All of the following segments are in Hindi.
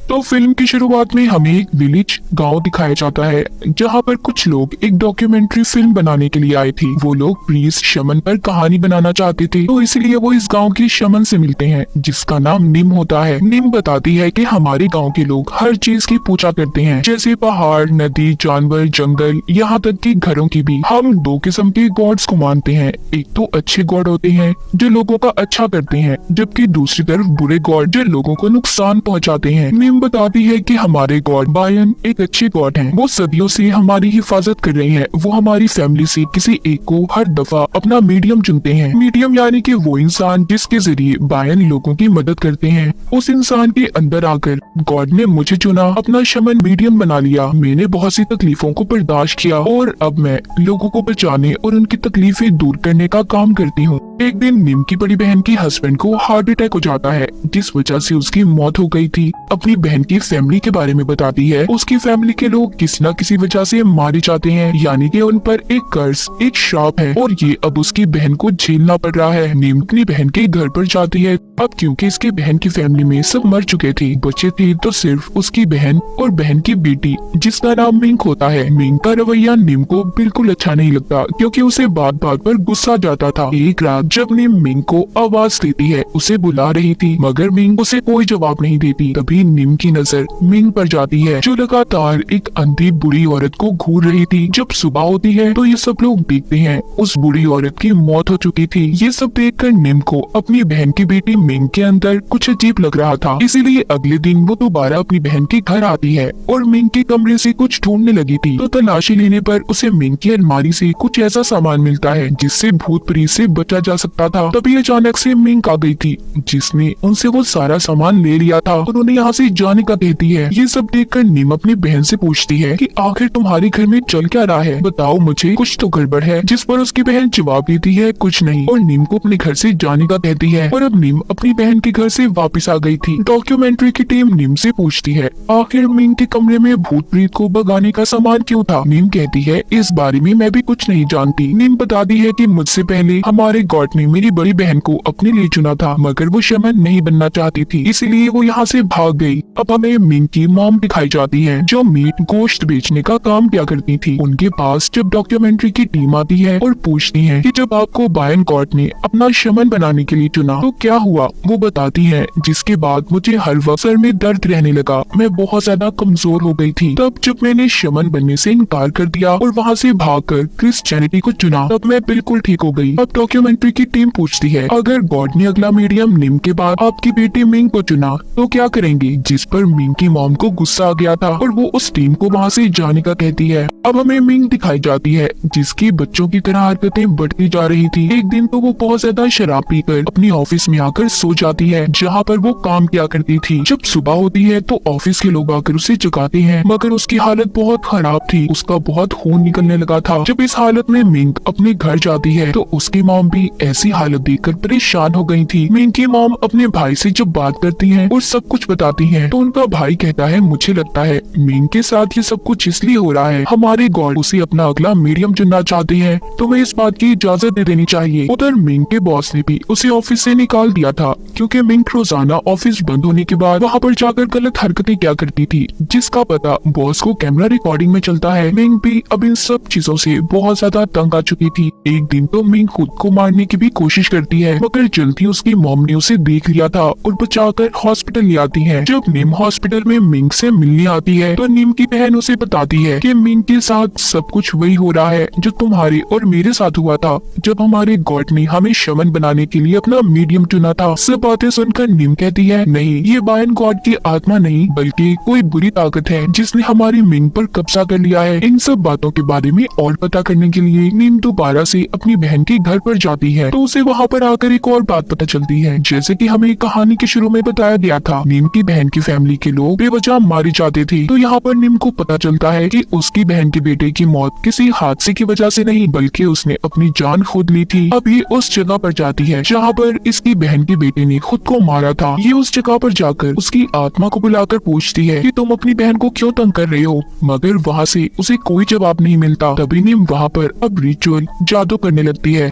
तो फिल्म की शुरुआत में हमें एक विलेज गांव दिखाया जाता है जहां पर कुछ लोग एक डॉक्यूमेंट्री फिल्म बनाने के लिए आए थे। वो लोग प्रिंस शमन पर कहानी बनाना चाहते थे, तो इसलिए वो इस गांव के शमन से मिलते हैं जिसका नाम निम होता है। निम बताती है कि हमारे गांव के लोग हर चीज की पूजा करते हैं, जैसे पहाड़, नदी, जानवर, जंगल, यहाँ तक कि घरों की भी। हम दो किस्म के गॉड्स को मानते हैं। एक तो अच्छे गॉड होते हैं जो लोगों का अच्छा करते हैं, जबकि दूसरी तरफ बुरे गॉड जो लोगों को नुकसान पहुँचाते हैं। निम बताती है कि हमारे गॉड बायन एक अच्छे गॉड हैं। वो सदियों से हमारी हिफाजत कर रहे हैं। वो हमारी फैमिली से किसी एक को हर दफा अपना मीडियम चुनते हैं। मीडियम यानी कि वो इंसान जिसके जरिए बायन लोगों की मदद करते हैं। उस इंसान के अंदर आकर गॉड ने मुझे चुना, अपना शमन मीडियम बना लिया। मैंने बहुत सी तकलीफों को बर्दाश्त किया और अब मैं लोगों को बचाने और उनकी तकलीफें दूर करने का काम करती हूँ। एक दिन निम की बड़ी बहन की हस्बैंड को हार्ट अटैक हो जाता है, जिस वजह से उसकी मौत हो गई थी। अपनी बहन की फैमिली के बारे में बताती है। उसकी फैमिली के लोग किसी न किसी वजह से मारे जाते हैं, यानी कि उन पर एक कर्ज, एक श्राप है और ये अब उसकी बहन को झेलना पड़ रहा है। नीम अपनी बहन के घर पर जाती है। अब क्योंकि इसकी बहन की फैमिली में सब मर चुके थे, बचे थे तो सिर्फ उसकी बहन और बहन की बेटी जिसका नाम मिंक होता है। मिंक का रवैया नीम को बिल्कुल अच्छा नहीं लगता, क्योंकि उसे बात बात पर गुस्सा जाता था। एक रात जब नीम मिंक को आवाज देती है, उसे बुला रही थी, मगर मिंक उसे कोई जवाब नहीं देती। तभी नीम की नजर मिंक पर जाती है, जो लगातार एक अंधी बुरी औरत को घूर रही थी। जब सुबह होती है तो ये सब लोग देखते हैं उस बुरी औरत की मौत हो चुकी थी। ये सब देखकर निम को अपनी बहन की बेटी मिंक के अंदर कुछ अजीब लग रहा था, इसीलिए अगले दिन वो दोबारा अपनी बहन के घर आती है और मिंक के कमरे से कुछ ढूंढने लगी थी। तो तलाशी लेने पर उसे मिंक की अलमारी से कुछ ऐसा सामान मिलता है जिससे भूत प्रेत से बचा जा सकता था। तभी अचानक से मिंक आ गई थी, जिसने उनसे वो सारा सामान ले लिया था और उन्हें यहाँ से जाने का कहती है। ये सब देखकर निम अपनी बहन से पूछती है कि आखिर तुम्हारे घर में चल क्या रहा है, बताओ मुझे, कुछ तो गड़बड़ है। जिस पर उसकी बहन जवाब देती है कुछ नहीं, और निम को अपने घर से जाने का कहती है। और अब निम अपनी बहन के घर से वापस आ गई थी। डॉक्यूमेंट्री की टीम निम से पूछती है आखिर मिंक के कमरे में भूत प्रेत को भगाने का सामान क्यों था। निम कहती है इस बारे में मैं भी कुछ नहीं जानती। निम बताती है कि मुझसे पहले हमारे गॉड ने मेरी बड़ी बहन को अपने लिए चुना था, मगर वो शमन नहीं बनना चाहती थी, इसलिए वो यहाँ से भाग गई। अब हमें मिंक की मॉम दिखाई जाती है, जो मीट गोश्त बेचने का काम किया करती थी। उनके पास जब डॉक्यूमेंट्री की टीम आती है और पूछती है कि जब आपको बायन गॉड ने अपना शमन बनाने के लिए चुना तो क्या हुआ। वो बताती है जिसके बाद मुझे हर वक्त सर में दर्द रहने लगा, मैं बहुत ज्यादा कमजोर हो गई थी। तब जब मैंने शमन बनने से इनकार कर दिया और वहाँ से भागकर क्रिश्चियनिटी को चुना, तब मैं बिल्कुल ठीक हो गई। अब डॉक्यूमेंट्री की टीम पूछती है अगर गॉड ने अगला मीडियम निम के बाद आपकी बेटी मिंक को चुना तो क्या करेंगे। जिस पर मिंक की मॉम को गुस्सा आ गया था और वो उस टीम को वहाँ से जाने का कहती है। अब हमें मिंक दिखाई जाती है, जिसकी बच्चों की तरह हरकतें बढ़ती जा रही थी। एक दिन तो वो बहुत ज्यादा शराब पीकर अपनी ऑफिस में आकर सो जाती है, जहाँ पर वो काम किया करती थी। जब सुबह होती है तो ऑफिस के लोग आकर उसे जगाते हैं, मगर उसकी हालत बहुत खराब थी, उसका बहुत खून निकलने लगा था। जब इस हालत में मिंक अपने घर जाती है तो उसकी मॉम भी ऐसी हालत देखकर परेशान हो गई थी। मिंक की मॉम अपने भाई से जब बात करती है और सब कुछ बताती है तो उनका भाई कहता है मुझे लगता है मिंक के साथ ये सब कुछ इसलिए हो रहा है, हमारे गॉड उसे अपना अगला मीडियम चुनना चाहते हैं, तुम्हें इस बात की इजाजत दे देनी चाहिए। उधर मिंक के बॉस ने भी उसे ऑफिस से निकाल दिया था, क्योंकि मिंक रोजाना ऑफिस बंद होने के बाद वहाँ पर जाकर गलत हरकतें क्या करती थी, जिसका पता बॉस को कैमरा रिकॉर्डिंग में चलता है। मिंक भी अब इन सब चीजों से बहुत ज्यादा तंग आ चुकी थी। एक दिन तो मिंक खुद को मारने की भी कोशिश करती है, मगर जल्दी उसकी मॉम ने उसे देख लिया था और बचाकर हॉस्पिटल ले आती है। जब निम हॉस्पिटल में मिंक से मिलने आती है तो निम की बहन उसे बताती है कि मिंक के साथ सब कुछ वही हो रहा है जो तुम्हारे और मेरे साथ हुआ था, जब हमारे गॉड ने हमें शमन बनाने के लिए अपना मीडियम चुना था। सब बातें सुनकर निम कहती है नहीं, ये बायन गॉड की आत्मा नहीं बल्कि कोई बुरी ताकत है जिसने हमारी मिंक पर कब्जा कर लिया है। इन सब बातों के बारे में और पता करने के लिए निम दोबारा से अपनी बहन के घर पर जाती है, तो उसे वहाँ पर आकर एक और बात पता चलती है। जैसे कि हमें कहानी के शुरू में बताया गया था, निम की बहन की फैमिली के लोग बेवजह मारे जाते थे, तो यहाँ पर निम को पता चलता है कि उसकी बहन के बेटे की मौत किसी हादसे की वजह से नहीं बल्कि उसने अपनी जान खुद ली थी। अब ये उस जगह पर जाती है जहाँ पर इसकी बहन के बेटे ने खुद को मारा था। ये उस जगह पर जाकर उसकी आत्मा को बुलाकर पूछती है कि तुम अपनी बहन को क्यों तंग कर रहे हो, मगर वहाँ से उसे कोई जवाब नहीं मिलता। तभी निम वहाँ पर अब रिचुअल जादू करने लगती है।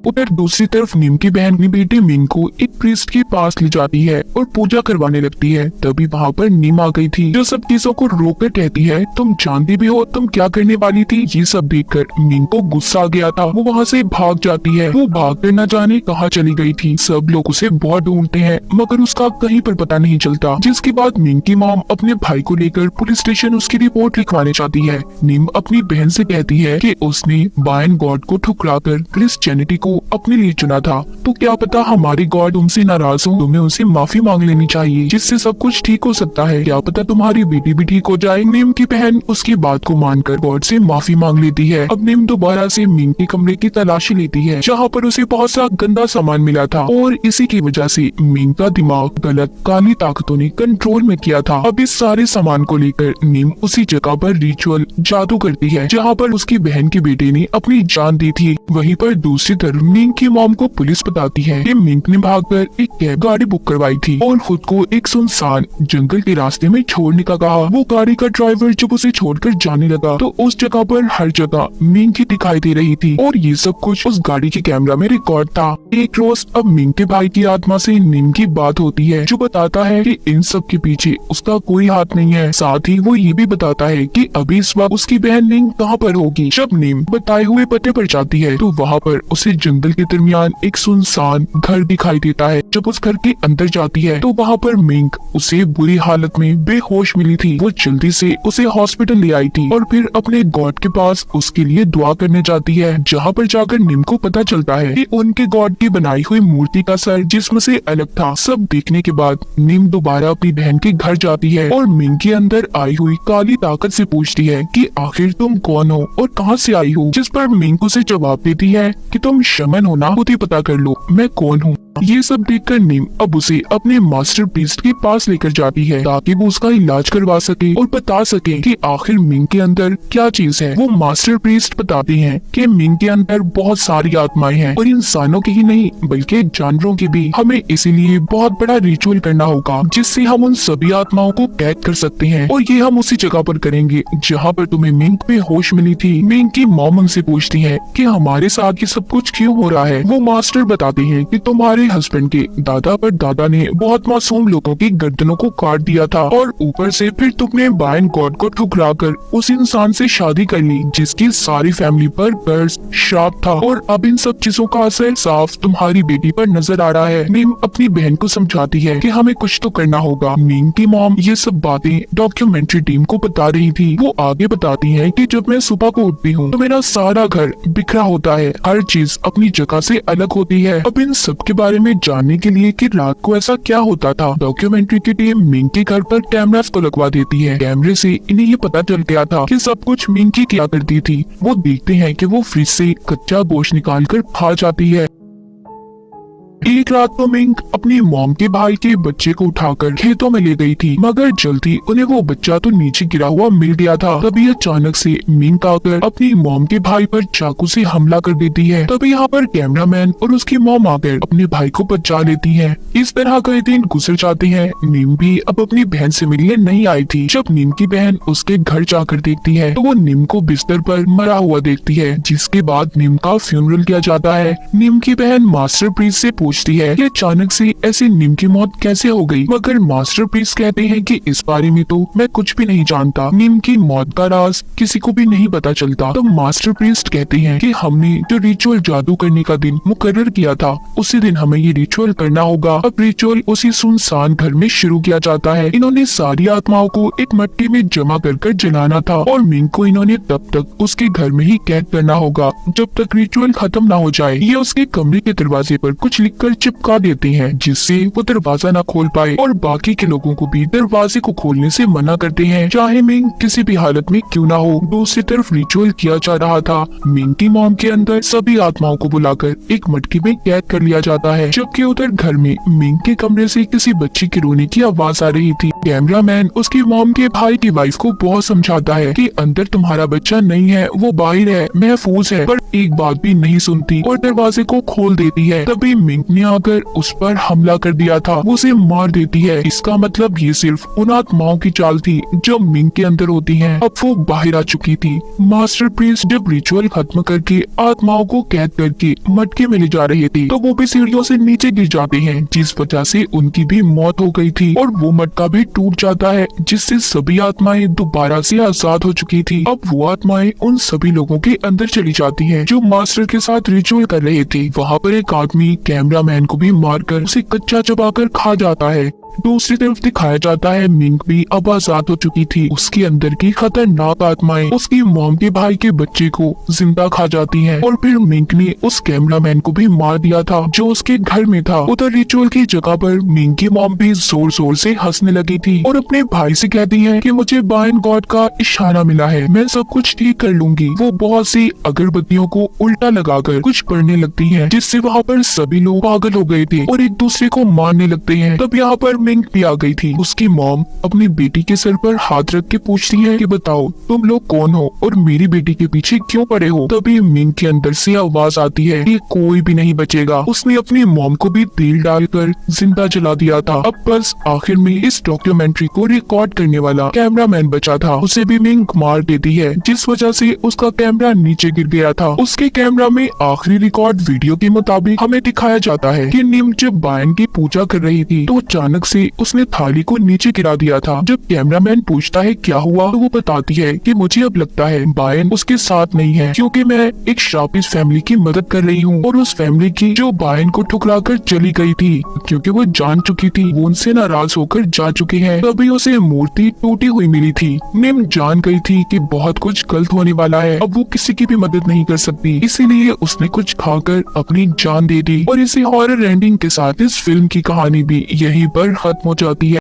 उधर दूसरी तरफ नीम की बहन अपनी बेटी मिंग को एक प्रीस्ट के पास ले जाती है और पूजा करवाने लगती है। तभी वहाँ पर नीम आ गई थी, जो सब चीजों को रोक कर कहती है, तुम जानती भी हो तुम क्या करने वाली थी। ये सब देखकर मिंग को गुस्सा आ गया था, वो वहाँ से भाग जाती है। वो भाग कर न जाने कहाँ चली गई थी। सब लोग उसे बहुत ढूंढते हैं मगर उसका कहीं पर पता नहीं चलता। जिसके बाद मिंग की मॉम अपने भाई को लेकर पुलिस स्टेशन उसकी रिपोर्ट लिखवाने जाती है। नीम अपनी बहन से कहती है कि उसने बायन गॉड को ठुकराकर क्रिश्चियनिटी को अपने लिए चुना था, तो क्या पता हमारी गॉड तुमसे नाराज हो, तुम्हें उनसे माफी मांग लेनी चाहिए, जिससे सब कुछ ठीक हो सकता है। क्या पता तुम्हारी बेटी भी ठीक हो जाए। नीम की बहन उसकी बात को मानकर गॉड से माफी मांग लेती है। अब नीम दोबारा से मिंग के कमरे की तलाशी लेती है, जहाँ पर उसे बहुत सा गंदा सामान मिला था और इसी की वजह से मिंग का दिमाग गलत काली ताकतों ने कंट्रोल में किया था। अब इस सारे सामान को लेकर नीम उसी जगह पर रिचुअल जादू करती है, जहाँ पर उसकी बहन की बेटी ने अपनी जान दी थी। वहीं पर दूसरी तरफ मिंग की मॉम को पुलिस बताती है कि मिंग ने भागकर एक कैब गाड़ी बुक करवाई थी और खुद को एक सुनसान जंगल के रास्ते में छोड़ने का कहा। वो गाड़ी का ड्राइवर जब उसे छोड़कर जाने लगा तो उस जगह पर हर जगह मिंग ही दिखाई दे रही थी और ये सब कुछ उस गाड़ी के कैमरा में रिकॉर्ड था। एक रोज अब मिंग के भाई की आत्मा से नीम की बात होती है, जो बताता है कि इन सब के पीछे उसका कोई हाथ नहीं है। साथ ही वो ये भी बताता है कि अभी इस वक्त उसकी बहन नीम कहाँ पर होगी। जब नीम बताए हुए पते पर जाती है तो वहाँ पर उसे जंगल के दरमियान एक सुनसान घर दिखाई देता है। जब उस घर के अंदर जाती है तो वहाँ पर मिंग उसे बुरी हालत में बेहोश मिली थी। वो जल्दी से उसे हॉस्पिटल ले आई थी और फिर अपने गॉड के पास उसके लिए दुआ करने जाती है, जहाँ पर जाकर निम को पता चलता है कि उनके गॉड की बनाई हुई मूर्ति का सर जिस्म से अलग था। सब देखने के बाद निम दोबारा अपनी बहन के घर जाती है और मिंग के अंदर आई हुई काली ताकत से पूछती है कि आखिर तुम कौन हो और कहाँ से आई हो। जिस पर मिंग उसे जवाब देती है कि तुम शमन हो ना, खुद ही पता कर लो मैं कौन हूँ। ये सब देखकर नीम अब उसे अपने मास्टर प्रीस्ट के पास लेकर जाती है ताकि वो उसका इलाज करवा सके और बता सके कि आखिर मिंग के अंदर क्या चीज है। वो मास्टर प्रीस्ट बताते हैं कि मिंग के अंदर बहुत सारी आत्माएं हैं और इंसानों की ही नहीं बल्कि जानवरों की भी। हमें इसीलिए बहुत बड़ा रिचुअल करना होगा जिससे हम उन सभी आत्माओं को कैद कर सकते हैं और ये हम उसी जगह पर करेंगे जहाँ पर तुम्हें मिंग पे होश मिली थी। मिंग की मॉम उनसे पूछती है कि हमारे साथ ये सब कुछ क्यों हो रहा है। वो मास्टर बताते हैं कि तुम्हारे हस्बैंड के दादा पर दादा ने बहुत मासूम लोगों की गर्दनों को काट दिया था और ऊपर से फिर तुमने बायन गॉड को ठुकराकर उस इंसान से शादी कर ली जिसकी सारी फैमिली पर कर्ज श्राप था और अब इन सब चीजों का असर साफ तुम्हारी बेटी पर नजर आ रहा है। नीम अपनी बहन को समझाती है कि हमें कुछ तो करना होगा। नीम की मॉम ये सब बातें डॉक्यूमेंट्री टीम को बता रही थी। वो आगे बताती है कि जब मैं सुबह को उठती हूँ तो मेरा सारा घर बिखरा होता है, हर चीज अपनी जगह से अलग होती है। अब इन सब के बारे में जानने के लिए कि रात को ऐसा क्या होता था, डॉक्यूमेंट्री की टीम मिंग के घर पर कैमरास को लगवा देती है। कैमरे से इन्हें ये पता चल गया था कि सब कुछ मिंग की क्या करती थी। वो देखते हैं कि वो फ्रिज से कच्चा गोश्त निकाल कर खा जाती है। एक रात को मिंग अपनी मॉम के भाई के बच्चे को उठाकर खेतों में ले गई थी मगर जल्दी उन्हें वो बच्चा तो नीचे गिरा हुआ मिल गया था। तभी अचानक से मिंग आकर अपनी मॉम के भाई पर चाकू से हमला कर देती है। तभी यहाँ पर कैमरामैन और उसकी मॉम आकर अपने भाई को बचा लेती है। इस तरह कई दिन गुजर जाते हैं। नीम भी अब अपनी बहन से मिलने नहीं आई थी। जब नीम की बहन उसके घर जाकर देखती है तो वो नीम को बिस्तर पर मरा हुआ देखती है, जिसके बाद नीम का फ्यूनरल किया जाता है। नीम की बहन मास्टर प्रीस्ट से पूछती है कि अचानक से ऐसे नीम की मौत कैसे हो गई, मगर मास्टर प्रीस्ट कहते हैं कि इस बारे में तो मैं कुछ भी नहीं जानता। नीम की मौत का राज किसी को भी नहीं पता चलता। तो मास्टर प्रीस्ट कहते हैं कि हमने जो रिचुअल जादू करने का दिन मुकर्रर किया था उसी दिन हमें ये रिचुअल करना होगा। अब रिचुअल उसी सुनसान घर में शुरू किया जाता है। इन्होंने सारी आत्माओं को एक मट्टी में जमा कर जलाना था और मिंग को इन्होंने तब तक उसके घर में ही कैद करना होगा जब तक रिचुअल खत्म ना हो जाए। ये उसके कमरे के दरवाजे पर कुछ लिखकर चिपका देते हैं जिससे वो दरवाजा ना खोल पाए और बाकी के लोगों को भी दरवाजे को खोलने से मना करते हैं, चाहे मिंग किसी भी हालत में क्यों ना हो। दूसरी तरफ रिचुअल किया जा रहा था। मिंग की मॉम के अंदर सभी आत्माओं को बुलाकर एक मटकी में कैद कर लिया जाता है, जबकि उधर घर में मिंग के कमरे से किसी बच्ची के रोने की आवाज आ रही थी। कैमरामैन उसकी मॉम के भाई की वाइफ को बहुत समझाता है कि अंदर तुम्हारा बच्चा नहीं है, वो बाहर है, महफूज है, पर एक बात भी नहीं सुनती और दरवाजे को खोल देती है। तभी मिंग ने आकर उस पर हमला कर दिया था वो उसे मार देती है। इसका मतलब ये सिर्फ उन आत्माओं की चाल थी जो मिंग के अंदर होती हैं। अब वो बाहर आ चुकी थी। मास्टर प्रिंस जब रिचुअल खत्म करके आत्माओं को कैद करके मटके में ले जा रहे थे तो वो भी सीढ़ियों से नीचे गिर जाते हैं, जिस वजह से उनकी भी मौत हो गई थी और वो मटका भी टूट जाता है, जिससे सभी आत्माएं दोबारा से आजाद हो चुकी थी। अब वो आत्माएं उन सभी लोगों के अंदर चली जाती हैं जो मास्टर के साथ रिचुअल कर रहे थे। वहाँ पर एक आदमी कैमरामैन को भी मारकर उसे कच्चा चबाकर खा जाता है। दूसरी तरफ दिखाया जाता है मिंग भी अब आजाद हो चुकी थी। उसके अंदर की खतरनाक आत्माएं उसकी मॉम के भाई के बच्चे को जिंदा खा जाती हैं और फिर मिंग ने उस कैमरामैन को भी मार दिया था जो उसके घर में था। उधर रिचुअल की जगह पर मिंग की मॉम भी जोर जोर से हंसने लगी थी और अपने भाई से कहती है कि मुझे बायन गॉड का इशारा मिला है, मैं सब कुछ ठीक कर लूंगी। वो बहुत सी अगरबत्तियों को उल्टा लगाकर कुछ पढ़ने लगती है, जिससे वहाँ पर सभी लोग पागल हो गए थे और एक दूसरे को मारने लगते हैं। तब यहाँ पर मिंग भी आ गई थी। उसकी मॉम अपनी बेटी के सर पर हाथ रख के पूछती है कि बताओ तुम लोग कौन हो और मेरी बेटी के पीछे क्यों पड़े हो। तभी मिंग के अंदर से आवाज आती है कि कोई भी नहीं बचेगा। उसने अपनी मॉम को भी तेल डालकर जिंदा जला दिया था। अब बस आखिर में इस डॉक्यूमेंट्री को रिकॉर्ड करने वाला कैमरामैन बचा था, उसे भी मिंग मार देती है, जिस वजह से उसका कैमरा नीचे गिर गया था। उसके कैमरा में आखिरी रिकॉर्ड वीडियो के मुताबिक हमें दिखाया जाता है कि निम जब बायन की पूजा कर रही थी तो अचानक से उसने थाली को नीचे गिरा दिया था। जब कैमरामैन पूछता है क्या हुआ तो वो बताती है कि मुझे अब लगता है बायन उसके साथ नहीं है, क्योंकि मैं एक श्रापित फैमिली की मदद कर रही हूँ और उस फैमिली की जो बायन को ठुकरा कर चली गई थी, क्योंकि वो जान चुकी थी वो उनसे नाराज होकर जा चुके हैं। तभी उसे मूर्ति टूटी हुई मिली थी। निम जान गई थी कि बहुत कुछ गलत होने वाला है, अब वो किसी की भी मदद नहीं कर सकती, इसीलिए उसने कुछ खाकर अपनी जान दे दी। और इसी हॉरर एंडिंग के साथ इस फिल्म की कहानी भी यहीं पर खत्म हो जाती है।